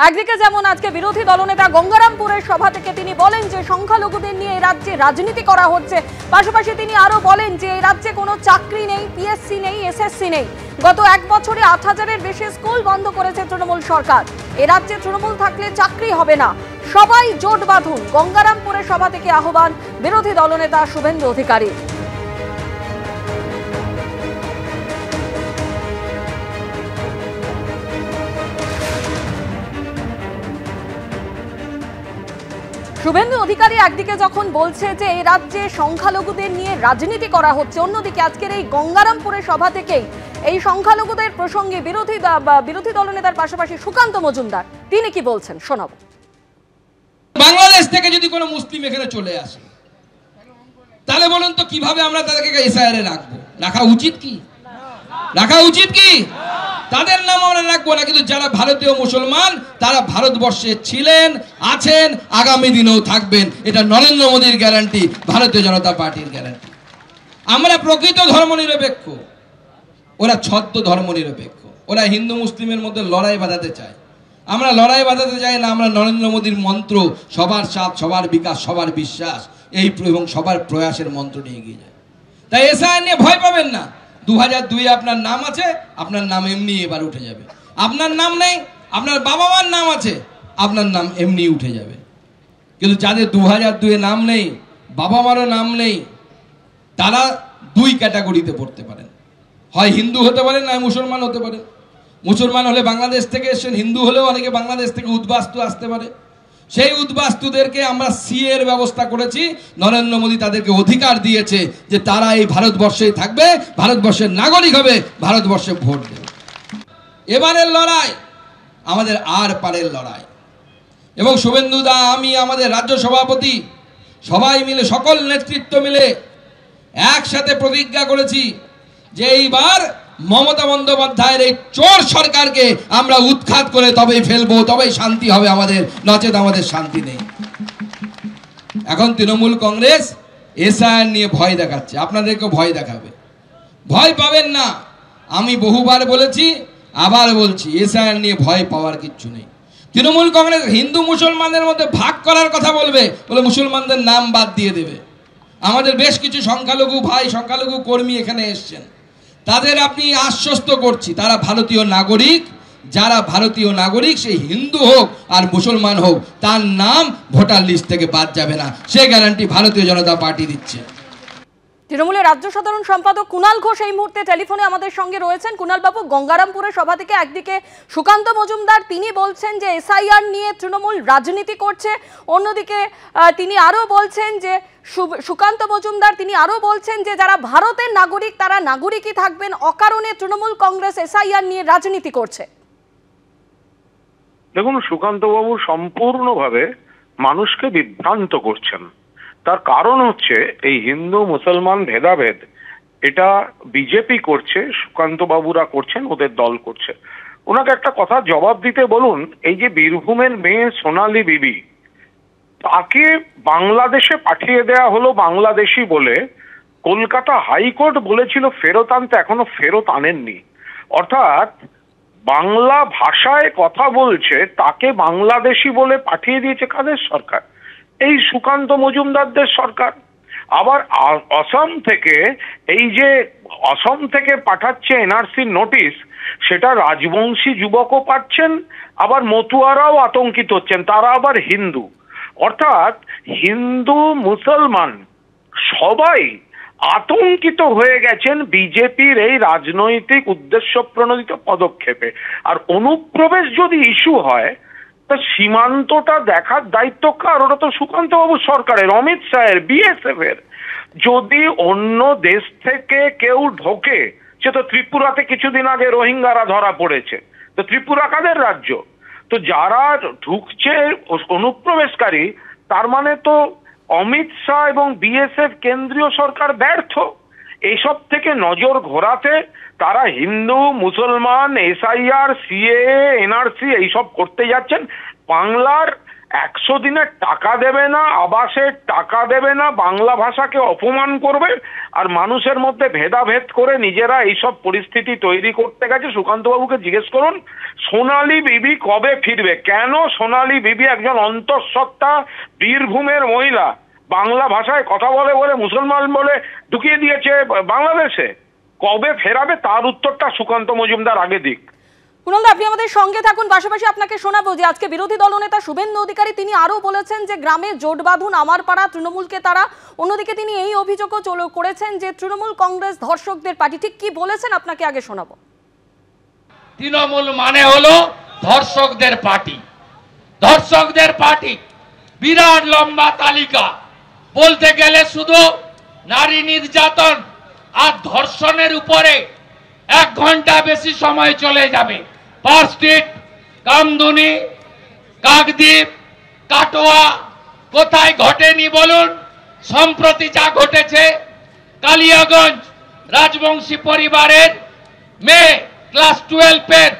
একদিকে যেমন আজকে বিরোধী দলনেতা গঙ্গারামপুরের সভা থেকে তিনি বলেন যে সংখ্যালঘুদের নিয়ে এই রাজ্যে রাজনীতি করা হচ্ছে, পাশাপাশি তিনি আরো বলেন যে এই রাজ্যে কোনো চাকরি নেই, পিএসসি নেই, এসএসসি নেই। গত এক বছরে ৮,০০০-এর বেশি স্কুল বন্ধ করেছে তৃণমূল সরকার। এ রাজ্যে তৃণমূল থাকলে চাকরি হবে না, সবাই জোট বাঁধুন, গঙ্গারামপুরের সভা থেকে আহ্বান বিরোধী দলনেতা শুভেন্দু অধিকারী। শুভেন্দু অধিকারী একদিকে যখন বলছে যে এই রাজ্যে সংখ্যালঘুদের নিয়ে রাজনীতি করা হচ্ছে, অন্যদিকে আজকের এই গঙ্গারামপুরের সভা থেকেই এই সংখ্যালঘুদের প্রসঙ্গে বিরোধী দলনেতার পাশাপাশি সুকান্ত মজুমদার তিনি কি বলছেন শোনাবো। বাংলাদেশ থেকে যদি কোনো মুসলিম এখানে চলে আসে তাহলে বলুন তো কিভাবে আমরা তাদেরকে এসআইআর এ রাখবো? রাখা উচিত কি? রাখা উচিত কি? তাদের নাম আমরা রাখবো না, কিন্তু যারা ভারতীয় মুসলমান তারা ভারতবর্ষে ছিলেন, আছেন, আগামী দিনেও থাকবেন। এটা নরেন্দ্র মোদীর গ্যারান্টি, ভারতীয় জনতা পার্টির গ্যারান্টি। আমরা প্রকৃত ধর্মনিরপেক্ষ, ওরা ছদ্ম ধর্মনিরপেক্ষ। ওরা হিন্দু মুসলিমের মধ্যে লড়াই বাঁধাতে চায়, আমরা লড়াই বাঁধাতে চাই না। আমরা নরেন্দ্র মোদীর মন্ত্র সবার সাথ, সবার বিকাশ, সবার বিশ্বাস এই এবং সবার প্রয়াসের মন্ত্র নিয়ে এগিয়ে যায়। তাই এসআইআর নিয়ে ভয় পাবেন না। 2002-এ আপনার নাম আছে, আপনার নাম এমনি এবার উঠে যাবে। আপনার নাম নেই, আপনার বাবা মার নাম আছে, আপনার নাম এমনি উঠে যাবে। কিন্তু যাদের 2002-এ নাম নেই, বাবা মারও নাম নেই, তারা দুই ক্যাটাগরিতে পড়তে পারেন। হয় হিন্দু হতে পারেন, নয় মুসলমান হতে পারেন। মুসলমান হলে বাংলাদেশ থেকে এসেছেন, হিন্দু হলেও অনেকে বাংলাদেশ থেকে উদ্বাস্তু আসতে পারে। সেই উদ্বাস্তুদেরকে আমরা সিএ এর ব্যবস্থা করেছি। নরেন্দ্র মোদী তাদেরকে অধিকার দিয়েছে যে তারা এই ভারতবর্ষেই থাকবে, ভারতবর্ষের নাগরিক হবে, ভারতবর্ষে ভোট দেবে। এবারের লড়াই আমাদের আর পারের লড়াই। এবং শুভেন্দু দা, আমি, আমাদের রাজ্য সভাপতি সবাই মিলে, সকল নেতৃত্ব মিলে একসাথে প্রতিজ্ঞা করেছি যে এইবার মমতা বন্দ্যোপাধ্যায়ের এই চোর সরকারকে আমরা উৎখাত করে তবেই ফেলবো, তবেই শান্তি হবে আমাদের, নচেত আমাদের শান্তি নেই। এখন তৃণমূল কংগ্রেস এসআইআর নিয়ে ভয় দেখাচ্ছে, আপনাদেরকে ভয় দেখাবে। ভয় পাবেন না। আমি বহুবার বলেছি, আবার বলছি, এসআইআর নিয়ে ভয় পাওয়ার কিচ্ছু নেই। তৃণমূল কংগ্রেস হিন্দু মুসলমানদের মধ্যে ভাগ করার কথা বলবে, বলে মুসলমানদের নাম বাদ দিয়ে দেবে। আমাদের বেশ কিছু সংখ্যালঘু ভাই, সংখ্যালঘু কর্মী এখানে এসছেন, তাদের আপনি আশ্বস্ত করছি, তারা ভারতীয় নাগরিক। যারা ভারতীয় নাগরিক, সেই হিন্দু হোক আর মুসলমান হোক, তার নাম ভোটার লিস্ট থেকে বাদ যাবে না, সে গ্যারান্টি ভারতীয় জনতা পার্টি দিচ্ছে। তৃণমূলের রাজ্য সাধারণ সম্পাদক কুণাল ঘোষ এই মুহূর্তে টেলিফোনে আমাদের সঙ্গে রয়েছেন। কুণাল বাবু, গঙ্গারামপুরের সভা থেকে একদিকে সুকান্ত মজুমদার তিনি বলছেন যে এসআইআর নিয়ে তৃণমূল রাজনীতি করছে, অন্যদিকে তিনি আরো বলছেন যে সুকান্ত মজুমদার তিনি আরো বলছেন যে যারা ভারতের নাগরিক তারা নাগরিকই থাকবেন, অকারণে তৃণমূল কংগ্রেস এসআইআর নিয়ে রাজনীতি করছে। দেখুন, সুকান্ত বাবু সম্পূর্ণভাবে মানুষকে বিভ্রান্ত করছেন। তার কারণ হচ্ছে এই হিন্দু মুসলমান ভেদাভেদ, এটা বিজেপি করছে, সুকান্ত বাবুরা করছেন, ওদের দল করছে। ওনাকে একটা কথা জবাব দিতে বলুন। এই যে বীরভূমের মেয়ে সোনালী বিবি, তাকে বাংলাদেশে পাঠিয়ে দেয়া হলো বাংলাদেশি বলে, কলকাতা হাইকোর্ট বলেছিল ফেরত আনতে, এখনো ফেরত আনেননি। অর্থাৎ বাংলা ভাষায় কথা বলছে, তাকে বাংলাদেশি বলে পাঠিয়ে দিয়েছে কাদের সরকার? এই সুকান্ত মজুমদারদের সরকার। আবার অসম থেকে, এই যে অসম থেকে পাঠাচ্ছে এনআরসির নোটিশ, সেটা রাজবংশী যুবকও পাচ্ছেন, আবার মতুয়ারাও আতঙ্কিত হচ্ছেন, তারা আবার হিন্দু। অর্থাৎ হিন্দু মুসলমান সবাই আতঙ্কিত হয়ে গেছেন বিজেপির এই রাজনৈতিক উদ্দেশ্য প্রণোদিত পদক্ষেপে। আর অনুপ্রবেশ যদি ইস্যু হয়, তা সীমান্তটা দেখার দায়িত্ব কার? ওটা তো সুকান্ত বাবু সরকারের, অমিত শাহের, বিএসএফ এর। যদি অন্য দেশ থেকে কেউ ঢোকে, সে তো ত্রিপুরাতে কিছুদিন আগে রোহিঙ্গারা ধরা পড়েছে, তো ত্রিপুরা কাদের রাজ্য? তো যারা ঢুকছে অনুপ্রবেশকারী, তার মানে তো অমিত শাহ এবং বিএসএফ কেন্দ্রীয় সরকার ব্যর্থ। এইসব থেকে নজর ঘোরাতে তারা হিন্দু মুসলমান, এসআইআর, সিএএ, এনআরসি এইসব করতে যাচ্ছেন। বাংলার 100 দিনের টাকা দেবে না, আবাসের টাকা দেবে না, বাংলা ভাষাকে অপমান করবে, আর মানুষের মধ্যে ভেদাভেদ করে নিজেরা এইসব পরিস্থিতি তৈরি করতে গেছে। সুকান্ত বাবুকে জিজ্ঞেস করুন সোনালী বিবি কবে ফিরবে। কেন সোনালী বিবি একজন অন্তঃসত্ত্বা বীরভূমের মহিলা বাংলা ভাষায় কথা বলে বলে মুসলমান বলে ঢুকিয়ে দিয়েছে বাংলাদেশে, কবে ফেরাবে তার উত্তরটা সুকান্ত মজুমদার আগে দিক। কুণাল দা, আপনি আমাদের সঙ্গে থাকুন, পাশাপাশি আপনাকে শোনাবো যে আজকে বিরোধী দলনেতা শুভেন্দু অধিকারী তিনি আরো বলেছেন যে গ্রামে জোট বাঁধুন আমার পাড়া তৃণমূলকে তারা। অন্যদিকে তিনি এই অভিযোগও করেছেন যে তৃণমূল কংগ্রেস ধর্ষকদের পার্টি। ঠিক কি বলেছেন আপনাকে আগে শোনাবো। তৃণমূল মানে হলো ধর্ষকদের পার্টি। ধর্ষকদের পার্টি বিরাট লম্বা তালিকা, বলতে গেলে শুধু নারী নির্যাতন আর ধর্ষণের উপরে 1 ঘন্টা বেশি সময় চলে যাবে। পার্ক স্ট্রিট, কামদুনি, কাকদ্বীপ, কাটোয়া, কোথায় ঘটেনি বলুন? সম্প্রতি যা ঘটেছে কালিয়াগঞ্জ, রাজবংশী পরিবারের মেয়ে ক্লাস 12-এর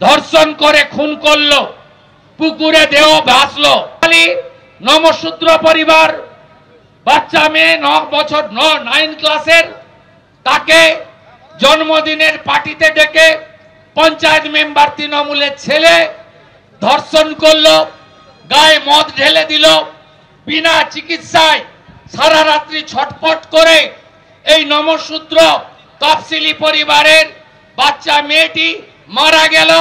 ধর্ষণ করে খুন করলো, পুকুরে দেহ ভাসলো। নমশূদ্র পরিবার, বাচ্চা মেয়ে 9 বছর 9 ক্লাসের, তাকে জন্মদিনের পার্টিতে ডেকে পঞ্চায়েত মেম্বার তৃণমূলের ছেলে ধর্ষণ করলো, গায়ে মদ ঢেলে দিল, বিনা চিকিৎসায় সারা রাত্রি ছটফট করে এই নমশূদ্র তফসিলি পরিবারের বাচ্চা মেয়েটি মারা গেল,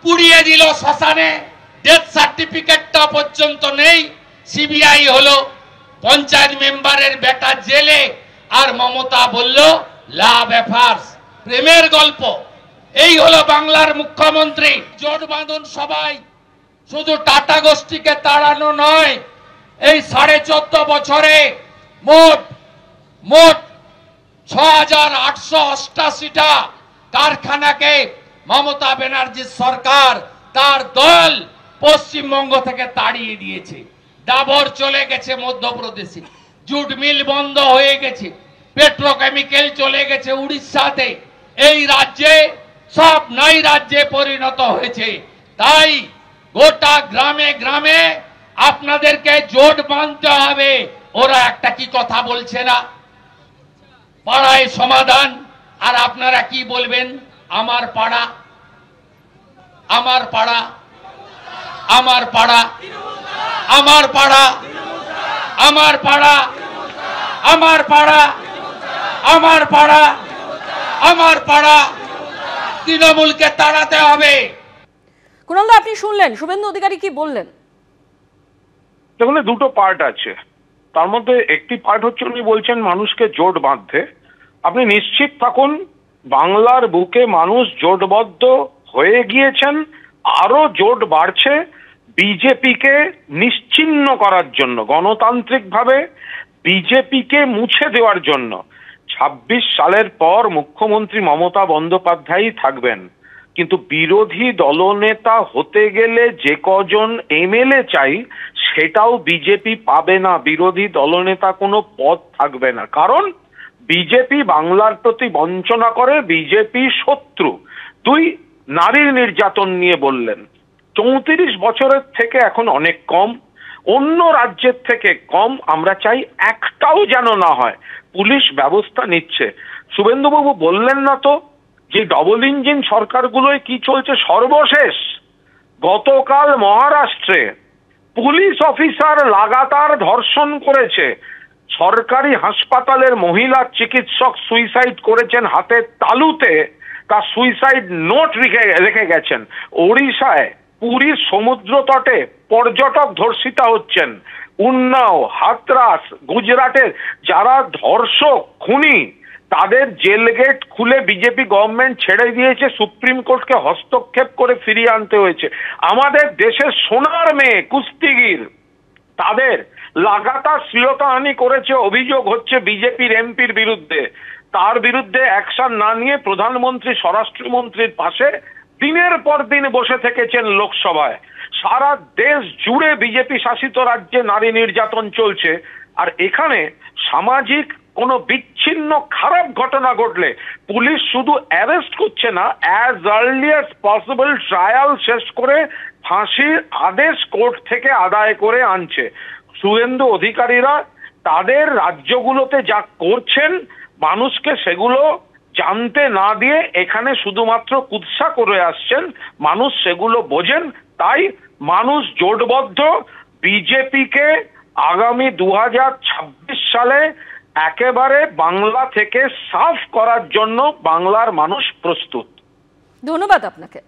পুড়িয়ে দিল শ্মশানে। ডেথ সার্টিফিকেটটা পর্যন্ত নেই। সিবিআই হলো, পঞ্চায়েত মেম্বারের বেটা জেলে, আর মমতা বলল লাভ অ্যাফেয়ার্স, প্রেমের গল্প। এই হলো বাংলার মুখ্যমন্ত্রী। জোট বাঁধুন সবাই, শুধু টাটা গোষ্ঠীকে তাড়ানো নয়, এই 14.5 বছরে মোট 6888টা কারখানাকে মমতা ব্যানার্জির সরকার তার দল পশ্চিমবঙ্গ থেকে তাড়িয়ে দিয়েছে। ডাবর চলে গেছে মধ্যপ্রদেশে, জুট মিল বন্ধ হয়ে গেছে, পেট্রোকেমিক্যাল চলে গেছে উড়িষ্যাতে। এই রাজ্যে সব নাই রাজ্যে পরিণত হয়েছে। তাই গোটা গ্রামে গ্রামে আপনাদেরকে জোট বাঁধতে হবে। ওরা একটা কি কথা বলছে না, পাড়ায় সমাধান, আর আপনারা কি বলবেন? আমার পাড়া, আমার পাড়া, আমার পাড়া, আমার পাড়া, আমার পাড়া, আমার পাড়া, আমার পাড়া, আমার পাড়া, তৃণমূলকে তাড়াতে হবে। কুণাল দা, আপনি শুনলেন শুভেন্দু অধিকারী কি বললেন। দেখুন, দুটো পার্ট আছে, তার মধ্যে একটি পার্ট হচ্ছে উনি বলছেন মানুষকে জোট বাঁধতে। আপনি নিশ্চিত থাকুন বাংলার বুকে মানুষ জোটবদ্ধ হয়ে গিয়েছেন, আরো জোট বাড়ছে বিজেপিকে নিশ্চিহ্ন করার জন্য, গণতান্ত্রিকভাবে বিজেপিকে মুছে দেওয়ার জন্য। 26 সালের পর মুখ্যমন্ত্রী মমতা বন্দ্যোপাধ্যায় থাকবেন, কিন্তু বিরোধী দলনেতা হতে গেলে যে কজন এমএলএ চাই সেটাও বিজেপি পাবে না। বিরোধী দলনেতা কোনো পদ থাকবে না, কারণ বিজেপি বাংলার প্রতি বঞ্চনা করে, বিজেপি শত্রু। 2, নারীর নির্যাতন নিয়ে বললেন, 34 বছরের থেকে এখন অনেক কম, অন্য রাজ্যের থেকে কম। আমরা চাই একটাও যেন না হয়। পুলিশ ব্যবস্থা নিচ্ছে। শুভেন্দুবাবু বললেন না তো যে ডবল ইঞ্জিন সরকারগুলোয় কি চলছে? সর্বশেষ গতকাল মহারাষ্ট্রে পুলিশ অফিসার লাগাতার ধর্ষণ করেছে, সরকারি হাসপাতালের মহিলা চিকিৎসক সুইসাইড করেছেন হাতের তালুতে, তার সুইসাইড নোট রেখে গেছেন। ওড়িশায় পুরীর সমুদ্র তটে পর্যটক ধর্ষিতা হচ্ছেন। উন্নাও, হাতরাস, গুজরাটের যারা ধর্ষক খুনি তাদের জেল গেট খুলে বিজেপি গভর্নমেন্ট ছেড়ে দিয়েছে, সুপ্রিম কোর্টকে হস্তক্ষেপ করে ফিরিয়ে আনতে হয়েছে। আমাদের দেশের সোনার মেয়ে কুস্তিগির তাদের লাগাতার শ্লীলতাহানি করেছে, অভিযোগ হচ্ছে বিজেপির এমপির বিরুদ্ধে। তার বিরুদ্ধে অ্যাকশন না নিয়ে প্রধানমন্ত্রী স্বরাষ্ট্রমন্ত্রীর পাশে দিনের পর দিন বসে থেকেছেন লোকসভায়। সারা দেশ জুড়ে বিজেপি শাসিত রাজ্যে নারী নির্যাতন চলছে, আর এখানে সামাজিক কোনো বিচ্ছিন্ন খারাপ ঘটনা ঘটলে পুলিশ শুধু অ্যারেস্ট করছে না, as early as possible trial শেষ করে ফাঁসির আদেশ কোর্ট থেকে আদায় করে আনছে। শুভেন্দু অধিকারীরা তাদের রাজ্যগুলোতে যা করছেন মানুষকে সেগুলো জানতে না দিয়ে এখানে শুধুমাত্র কুৎসা করে আসছেন, মানুষ সেগুলো বোঝেন। তাই মানুষ জোটবদ্ধ, বিজেপিকে আগামী 2026 সালে একেবারে বাংলা থেকে সাফ করার জন্য বাংলার মানুষ প্রস্তুত। ধন্যবাদ আপনাকে।